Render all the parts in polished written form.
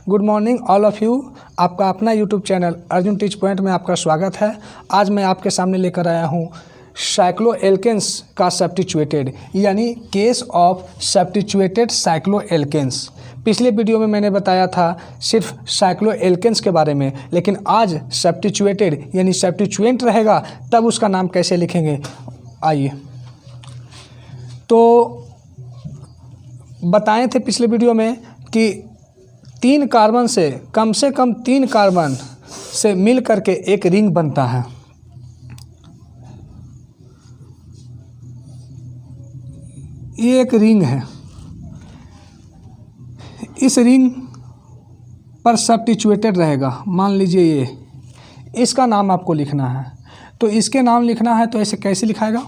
Good morning all of you. आपका अपना YouTube channel Arjun teach point में आपका स्वागत है। आज मैं आपके सामने लेकर आया हूँ साइक्लोएल्केन्स का सब्स्टिट्यूटेड यानी केस ऑफ सब्स्टिट्यूटेड साइक्लोएल्केन्स। पिछले वीडियो में मैंने बताया था सिर्फ साइक्लोएल्केन्स के बारे में, लेकिन आज सब्स्टिट्यूटेड यानी सब्स्टिट्यूएंट रहेगा तब उसका नाम कैसे लिखेंगे। आइए, तो बताए थे पिछले वीडियो में कि 3 कार्बन से कम 3 कार्बन से मिल करके एक रिंग बनता है। ये एक रिंग है। इस रिंग पर सब्स्टिट्यूटेड रहेगा। मान लीजिए ये, इसका नाम आपको लिखना है। तो इसके नाम लिखना है तो ऐसे कैसे लिखाएगा,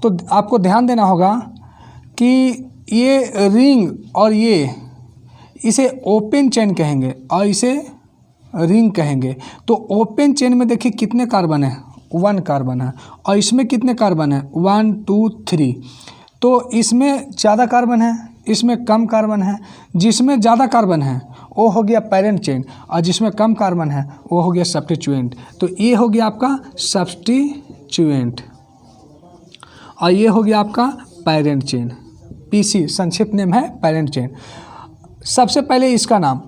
तो आपको ध्यान देना होगा कि ये रिंग और इसे ओपन चेन कहेंगे और इसे रिंग कहेंगे। तो ओपन चेन में देखिए कितने कार्बन है, 1 कार्बन है, और इसमें कितने कार्बन है, 1 2 3। तो इसमें ज़्यादा कार्बन है, इसमें कम कार्बन है। जिसमें ज़्यादा कार्बन है वो हो गया पैरेंट चेन, और जिसमें कम कार्बन है वो हो गया सब्स्टिट्यूएंट। तो ये हो गया आपका सब्स्टिट्यूएंट और ये हो गया आपका पैरेंट चेन। पीसी संक्षिप्त नेम है पैरेंट चेन। सबसे पहले इसका नाम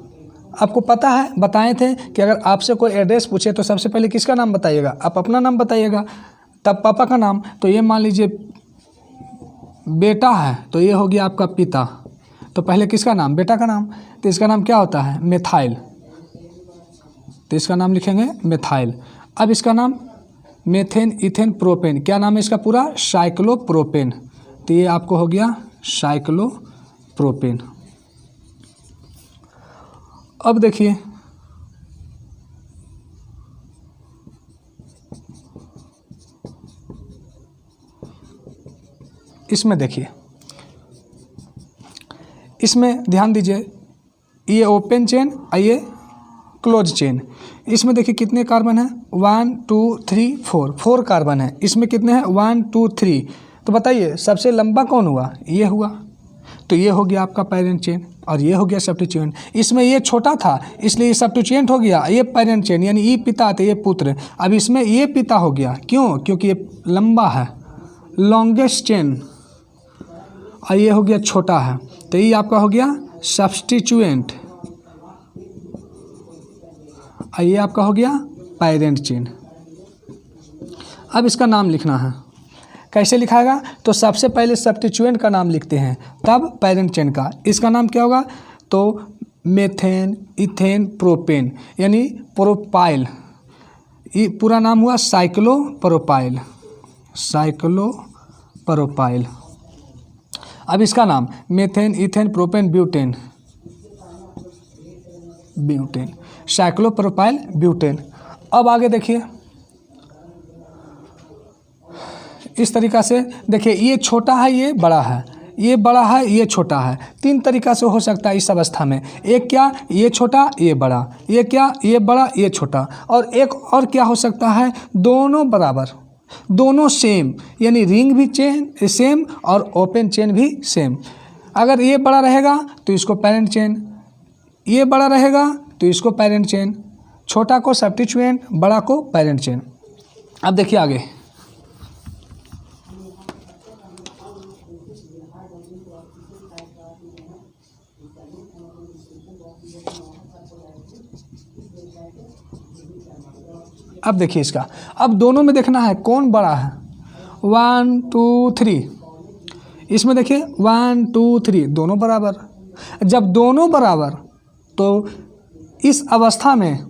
आपको पता है, बताए थे कि अगर आपसे कोई एड्रेस पूछे तो सबसे पहले किसका नाम बताइएगा, आप अपना नाम बताइएगा, तब पापा का नाम। तो ये मान लीजिए बेटा है तो ये हो गया आपका पिता। तो पहले किसका नाम, बेटा का नाम। तो इसका नाम क्या होता है, मेथाइल। तो इसका नाम लिखेंगे मेथाइल। अब इसका नाम मेथेन इथेन प्रोपेन। क्या नाम है इसका पूरा, साइक्लोप्रोपेन। तो ये आपको हो गया साइक्लोप्रोपेन। अब देखिए इसमें, देखिए इसमें ध्यान दीजिए, ये ओपन चेन और ये क्लोज चेन। इसमें देखिए कितने कार्बन है, 1 2 3 4 कार्बन है। इसमें कितने हैं, 1 2 3। तो बताइए सबसे लंबा कौन हुआ, ये हुआ। तो ये हो गया आपका पैरेंट चेन और ये हो गया सब्स्टिट्यूएंट। इसमें ये छोटा था इसलिए ये सब्स्टिट्यूएंट हो गया। ये पैरेंट चेन यानी ये पिता थे, ये पुत्र। अब इसमें ये पिता हो गया, क्यों, क्योंकि ये लंबा है, लॉन्गेस्ट चेन, और ये हो गया छोटा है। तो ये आपका हो गया सब्स्टिट्यूएंट और ये आपका हो गया पैरेंट चेन। अब इसका नाम लिखना है, कैसे लिखाएगा, तो सबसे पहले सब्स्टिट्यूएंट का नाम लिखते हैं तब पैरेंट चेन का। इसका नाम क्या होगा, तो मेथेन इथेन प्रोपेन यानी प्रोपाइल। ये पूरा नाम हुआ साइक्लोप्रोपाइल, साइक्लोप्रोपाइल। अब इसका नाम methane ethane propane butane, butane, cyclopropyl butane. अब आगे देखिए इस तरीक़ा से, देखिए ये छोटा है, ये बड़ा है, ये बड़ा है, ये छोटा है। 3 तरीक़ा से हो सकता है इस अवस्था में। एक क्या, ये छोटा ये बड़ा, ये क्या, ये बड़ा ये छोटा, और एक और क्या हो सकता है, दोनों बराबर, दोनों सेम, यानी रिंग भी चेन सेम और ओपन चेन भी सेम। अगर ये बड़ा रहेगा तो इसको पैरेंट चेन, ये बड़ा रहेगा तो इसको पैरेंट चेन, छोटा को सब्स्टिट्यूएंट, बड़ा को पैरेंट चेन। अब देखिए आगे, अब देखिए इसका, अब दोनों में देखना है कौन बड़ा है, 1 2 3। इसमें देखिए 1 2 3 दोनों बराबर। जब दोनों बराबर तो इस अवस्था में,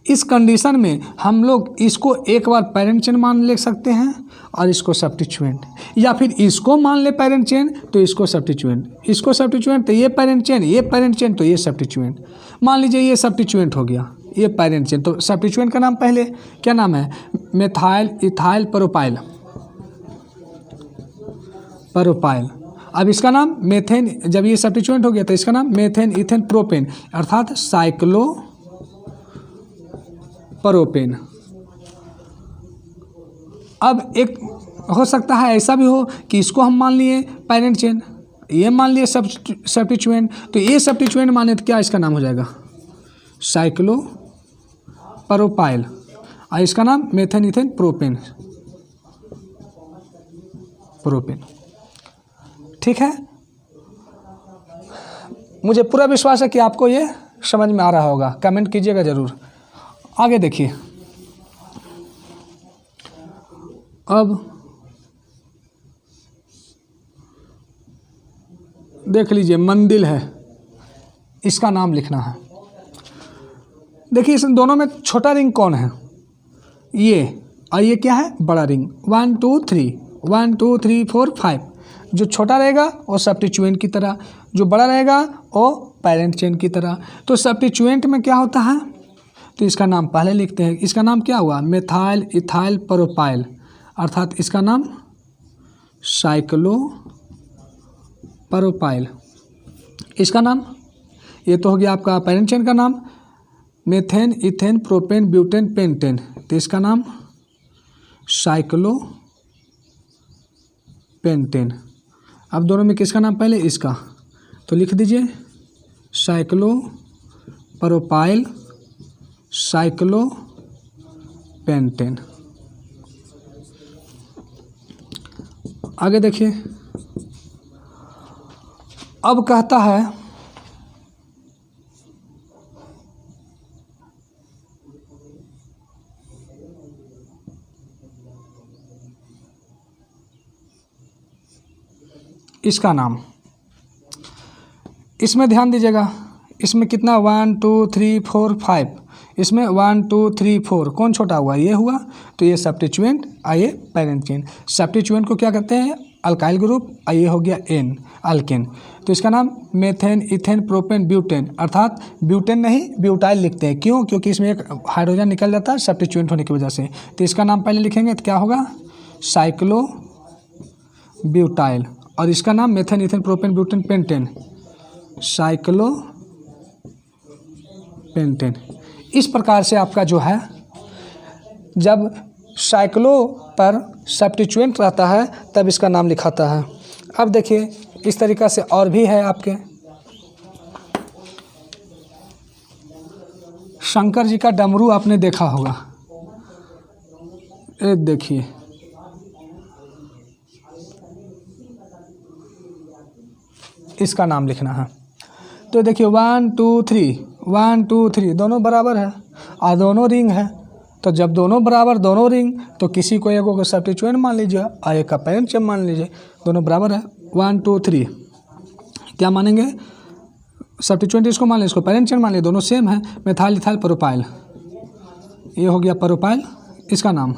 इस कंडीशन में हम लोग इसको एक बार पैरेंट चेन मान ले सकते हैं और इसको सब्स्टिट्यूएंट, या फिर इसको मान ले पैरेंट चेन तो इसको सब्स्टिट्यूएंट, इसको सब्स्टिट्यूएंट तो ये पैरेंट चेन, ये पैरेंट चेन तो ये सब्स्टिट्यूएंट। मान लीजिए ये सब्स्टिट्यूएंट हो गया, ये पैरेंट चेन। तो सब्स्टिट्यूएंट का नाम पहले क्या नाम है, मेथाइल इथाइल प्रोपाइल, प्रोपाइल। अब इसका नाम मेथेन, जब ये सब्स्टिट्यूएंट हो गया तो इसका नाम मेथेन इथेन प्रोपेन अर्थात साइक्लोप्रोपेन। अब एक हो सकता है ऐसा भी हो कि इसको हम मान लिए पैरेंट चेन ये मान लिए सब्स्टिट्यूएंट, तो ये सब्स्टिट्यूएंट माने तो क्या इसका नाम हो जाएगा साइक्लोप्रोपाइल, और इसका नाम मेथेन इथेन प्रोपेन। ठीक है, मुझे पूरा विश्वास है कि आपको ये समझ में आ रहा होगा, कमेंट कीजिएगा ज़रूर। आगे देखिए, अब देख लीजिए मंदिर है, इसका नाम लिखना है। देखिए इस दोनों में छोटा रिंग कौन है, ये, और ये क्या है बड़ा रिंग। 1 2 3 1 2 3 4 5। जो छोटा रहेगा वो सब्स्टिट्यूएंट की तरह, जो बड़ा रहेगा वो पैरेंट चेन की तरह। तो सब्स्टिट्यूएंट में क्या होता है, तो इसका नाम पहले लिखते हैं। इसका नाम क्या हुआ, मेथाइल इथाइल प्रोपाइल, अर्थात इसका नाम साइक्लोप्रोपाइल। इसका नाम, ये तो हो गया आपका पैरेंट चेन का नाम, methane ethane propane butane pentane, तो इसका नाम साइक्लोपेंटेन। अब दोनों में किसका नाम पहले, इसका, तो लिख दीजिए साइक्लोप्रोपाइल साइक्लोपेंटेन। आगे देखिए, अब कहता है इसका नाम, इसमें ध्यान दीजिएगा, इसमें कितना 1 2 3 4 5, इसमें 1 2 3 4 कौन छोटा हुआ, ये हुआ, तो ये सब्स्टिट्यूएंट और ये पैरेंट चेन। सब्स्टिट्यूएंट को क्या कहते हैं, अल्काइल ग्रुप, और ये हो गया एन अल्केन। तो इसका नाम मेथेन इथेन प्रोपेन ब्यूटेन, अर्थात ब्यूटेन नहीं ब्यूटाइल लिखते हैं, क्यों, क्योंकि इसमें एक हाइड्रोजन निकल जाता है सब्स्टिट्यूएंट होने की वजह से। तो इसका नाम पहले लिखेंगे तो क्या होगा साइक्लो ब्यूटाइल, और इसका नाम methane ethane propane butane pentane, cyclo pentane. इस प्रकार से आपका जो है, जब साइक्लो पर सब्स्टिट्यूएंट रहता है तब इसका नाम लिखाता है। अब देखिए इस तरीक़ा से और भी है आपके, शंकर जी का डमरू आपने देखा होगा, एक देखिए, इसका नाम लिखना है। तो देखिए 1 2 3 1 2 3 दोनों बराबर है और दोनों रिंग है। तो जब दोनों बराबर दोनों रिंग, तो किसी को एक को सब्स्टिट्यूएंट मान लीजिए और एक का पैरेंट चेन मान लीजिए, दोनों बराबर है। 1 2 3 क्या मानेंगे, सब्स्टिट्यूएंट इसको मान लीजिए, इसको पैरेंट चेन मान लीजिए, दोनों सेम है। मेथाइल इथाइल प्रोपाइल, ये हो गया प्रोपाइल, इसका नाम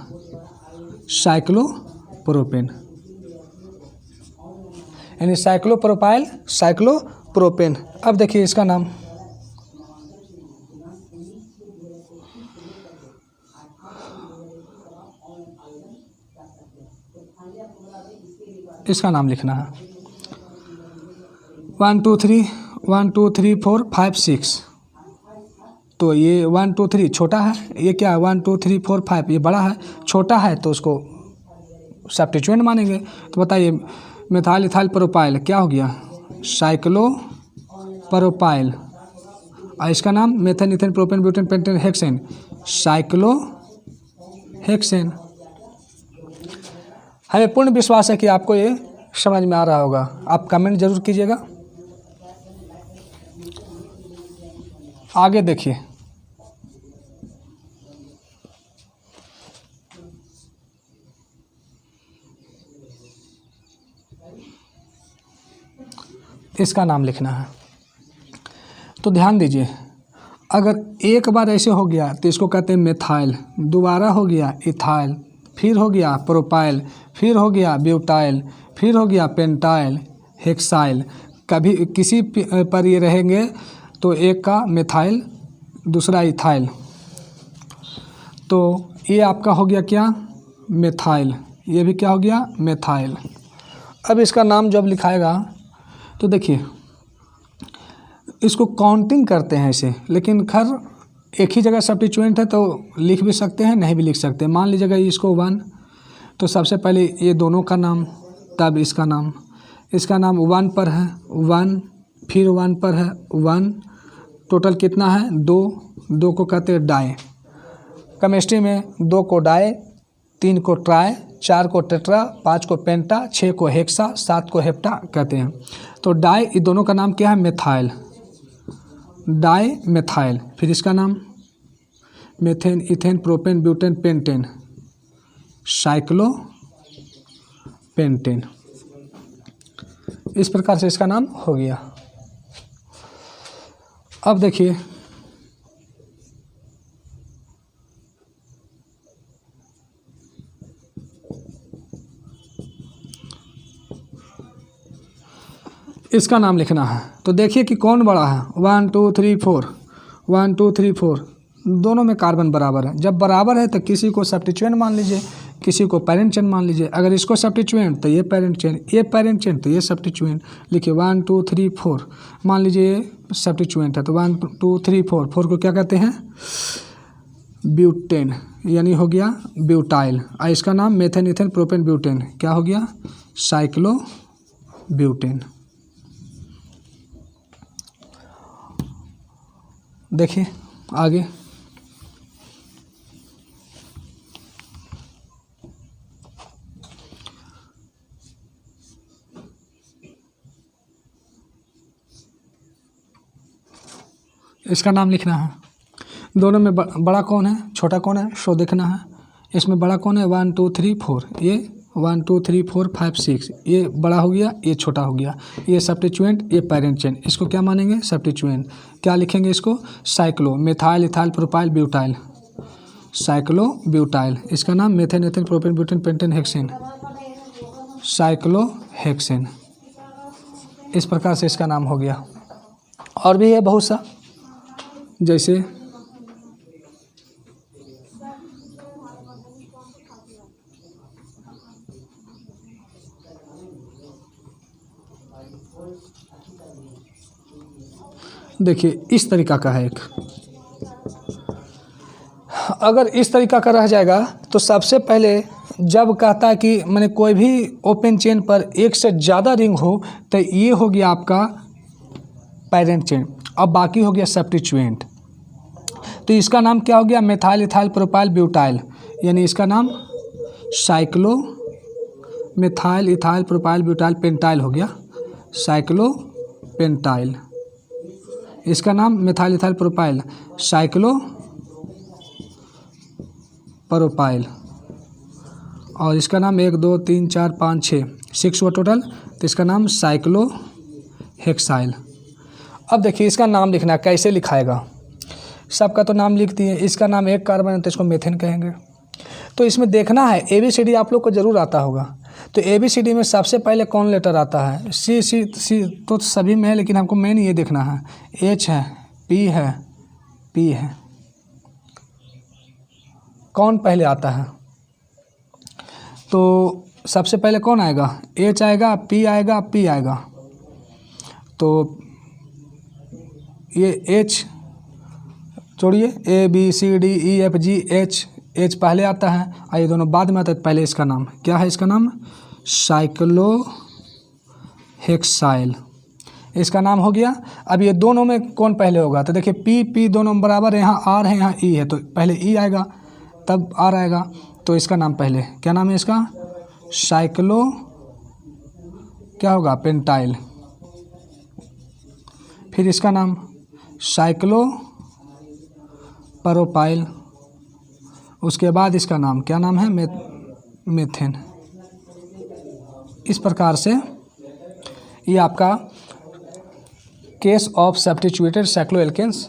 साइक्लोप्रोपेन, यानी साइक्लोप्रोपाइल साइक्लोप्रोपेन। अब देखिए इसका नाम, इसका नाम लिखना है 1 2 3 1 2 3 4 5 6। तो ये 1 2 3 छोटा है, ये क्या है 1 2 3 4 5, ये बड़ा है, छोटा है तो उसको सब्स्टिट्यूएंट मानेंगे। तो बताइए मेथाइल इथाइल प्रोपाइल क्या हो गया साइक्लोप्रोपाइल, और इसका नाम methane ethane propane butane pentane hexane, cyclohexane. हमें पूर्ण विश्वास है कि आपको ये समझ में आ रहा होगा। आप कमेंट जरूर कीजिएगा। आगे देखिए, इसका नाम लिखना है। तो ध्यान दीजिए, अगर एक बार ऐसे हो गया तो इसको कहते हैं मेथाइल, दोबारा हो गया इथाइल, फिर हो गया प्रोपाइल, फिर हो गया ब्यूटाइल, फिर हो गया पेंटाइल, हेक्साइल। कभी किसी पर ये रहेंगे तो एक का मेथाइल दूसरा इथाइल, तो ये आपका हो गया क्या मेथाइल, ये भी क्या हो गया मेथाइल। अब इसका नाम जब लिखाएगा तो देखिए इसको काउंटिंग करते हैं ऐसे, लेकिन खैर एक ही जगह सब्स्टिट्यूएंट है तो लिख भी सकते हैं नहीं भी लिख सकते। मान लीजिएगा इसको 1, तो सबसे पहले ये दोनों का नाम, तब इसका नाम, इसका नाम 1 पर है, 1 फिर 1 पर है, 1 टोटल कितना है 2, 2 को कहते हैं डाई। केमिस्ट्री में 2 को डाई, 3 को ट्राई, 4 को टेट्रा, 5 को पेंटा, 6 को हेक्सा, 7 को हेप्टा कहते हैं। तो डाई इन दोनों का नाम क्या है मेथाइल, डाई मेथाइल। फिर इसका नाम methane, ethane, propane, butane, pentane, cyclo pentane. इस प्रकार से इसका नाम हो गया। अब देखिए इसका नाम लिखना है। तो देखिए कि कौन बड़ा है, 1 2 3 4, 1 2 3 4 दोनों में कार्बन बराबर है। जब बराबर है तो किसी को सब्स्टिट्यूएंट मान लीजिए, किसी को पैरेंट चेन मान लीजिए। अगर इसको सब्स्टिट्यूएंट तो ये पैरेंट चेन, ये पैरेंट चेन तो ये सब्स्टिट्यूएंट। लिखिए 1 2 3 4, मान लीजिए ये सब्स्टिट्यूएंट है तो 1 2 3 4, 4 को क्या कहते हैं ब्यूटेन, यानी हो गया ब्यूटाइल। और इसका नाम मेथेन, इथेन, प्रोपेन, ब्यूटेन क्या हो गया साइक्लो ब्यूटेन। देखिए आगे इसका नाम लिखना है। दोनों में बड़ा कौन है छोटा कौन है सो देखना है। इसमें बड़ा कौन है 1 2 3 4, ये 1 2 3 4 5 6, ये बड़ा हो गया, ये छोटा हो गया। ये सब्स्टिट्यूएंट, ये पैरेंट चेन, इसको क्या मानेंगे सब्स्टिट्यूएंट। क्या लिखेंगे इसको cyclo, methyl, ethyl, propyl, butyl, cyclo butyl. इसका नाम methane, ethane, propane, butane, pentane, hexane, cyclo hexane. इस प्रकार से इसका नाम हो गया। और भी है बहुत सा, जैसे देखिए इस तरीका का है एक। अगर इस तरीका का रह जाएगा तो सबसे पहले जब कहता है कि मैंने कोई भी ओपन चेन पर एक से ज़्यादा रिंग हो तो ये हो गया आपका पैरेंट चेन, अब बाकी हो गया सब्स्टिट्यूएंट। तो इसका नाम क्या हो गया मेथाइल, इथाइल, प्रोपाइल, ब्यूटाइल, यानी इसका नाम cyclo methyl, ethyl, propyl, butyl, pentyl हो गया साइक्लो पेंटाइल। इसका नाम methyl, ethyl, propyl, cyclo propyl. और इसका नाम 1 2 3 4 5 6 हुआ टोटल, तो इसका नाम साइक्लो हेक्साइल। अब देखिए इसका नाम लिखना है, कैसे लिखाएगा। सबका तो नाम लिख दिए, इसका नाम एक कार्बन है तो इसको मेथेन कहेंगे। तो इसमें देखना है ABCD आप लोग को ज़रूर आता होगा। तो ABCD में सबसे पहले कौन लेटर आता है, सी तो सभी में है, लेकिन हमको मेन ये देखना है। H है, P है, P है, कौन पहले आता है। तो सबसे पहले कौन आएगा, H आएगा, P आएगा, P आएगा। तो ये H छोड़िए, ABCDEFG H पहले आता है और ये दोनों बाद में आता है। पहले इसका नाम क्या है, इसका नाम साइक्लो हेक्साइल, इसका नाम हो गया। अब ये दोनों में कौन पहले होगा, तो देखिए P दोनों बराबर है, यहाँ R है, यहाँ E है, तो पहले E आएगा तब R आएगा। तो इसका नाम पहले क्या नाम है इसका साइक्लो क्या होगा पेंटाइल। फिर इसका नाम साइक्लो प्रोपाइल। उसके बाद इसका नाम क्या नाम है मेथेन। इस प्रकार से ये आपका केस ऑफ सब्स्टिट्यूटेड साइक्लोएल्केन्स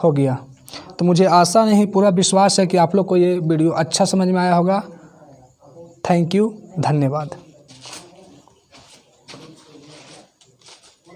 हो गया। तो मुझे आशा नहीं पूरा विश्वास है कि आप लोग को ये वीडियो अच्छा समझ में आया होगा। थैंक यू, धन्यवाद।